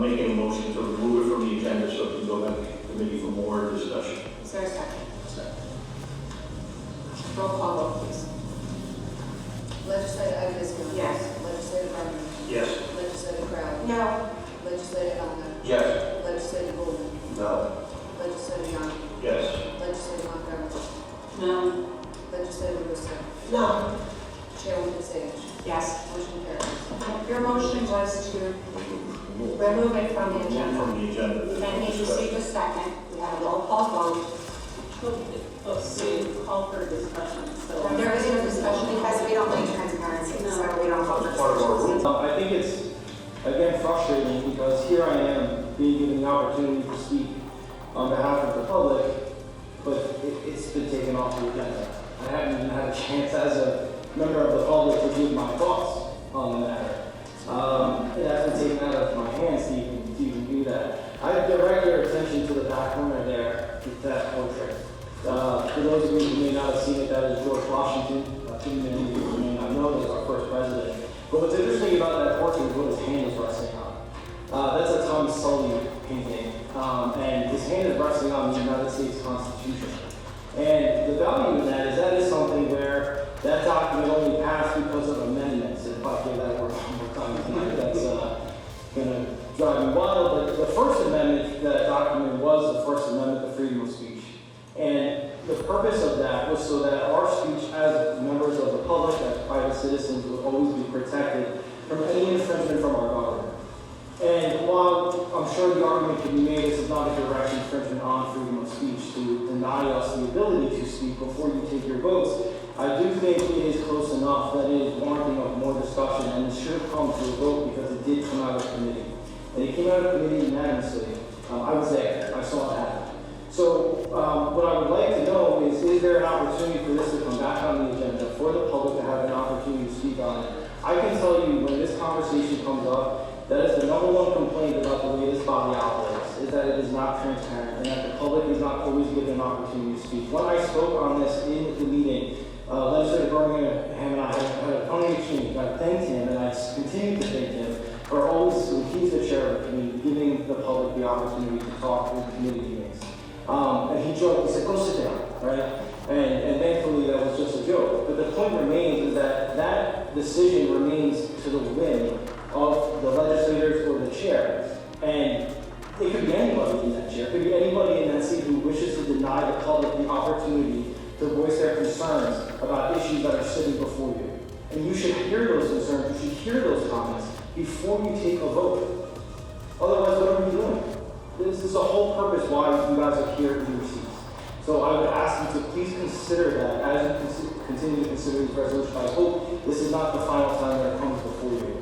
making a motion to remove it from the agenda so it can go back to committee for more discussion. Is there a second? Second. Roll call vote, please. Legislator Ibisco. Yes. Legislator Berman. Yes. Legislator Crowell. No. Legislator Ellner. Yes. Legislator Golden. No. Legislator Jonke. Yes. Legislator Montgomery. No. Legislator Russo. No. Chairwoman Sage. Yes. Motion carries. Your motion was to remove it from the agenda. From the agenda. And he received a second. We had a roll call vote. Call for discussion. So There is no discussion because we don't like transparency, so we don't call for Part of our rule. discussion. I think it's, again, frustrating because here I am being given the opportunity to speak on behalf of the public, but it's been taken off the agenda. I haven't even had a chance as a member of the public to give my thoughts on the matter. It has been taken out of my hands to even do that. I direct your attention to the back corner there with that portrait. For those of you who may not have seen it, that is George Washington. Too many of you may not know, he's our first president. But what's interesting about that portrait is what his hand is resting on. That's a Thomas Sully painting, and his hand is resting on the United States Constitution. And the value in that is something where that document only passed because of amendments. And if I hear that word one more time tonight, that's going to drive me wild. But the First Amendment, that document was the First Amendment to freedom of speech. And the purpose of that was so that our speech as members of the public, as private citizens, would always be protected from any infringement from our government. And while I'm sure the argument can be made this is not a direct infringement on freedom of speech to deny us the ability to speak before you take your votes, I do think it is close enough that it is warranting of more discussion, and it should have come to a vote because it did come out of committee. And it came out of committee unanimously. I was there. I saw it happen. So what I would like to know is there an opportunity for this to come back on the agenda for the public to have an opportunity to speak on it? I can tell you when this conversation comes up, that is the number one complaint about the way this body operates, is that it is not transparent and that the public is not always given an opportunity to speak. When I spoke on this in the meeting, Legislator Greg Ellner and I had a funny exchange. I thanked him and I continue to thank him for always, when he's the chair of the committee, giving the public the opportunity to talk in committee meetings. And he joked, he said, go sit down, right? And thankfully that was just a joke. But the point remains is that that decision remains to the whim of the legislators or the chair. And it could be anybody in that chair. It could be anybody in that seat who wishes to deny the public the opportunity to voice their concerns about issues that are sitting before you. And you should hear those concerns, you should hear those comments before you take a vote. Otherwise, what are we doing? This is the whole purpose why you guys are here in your seats. So I would ask you to please consider that as you continue to consider these resolutions. I hope this is not the final time that it comes before you.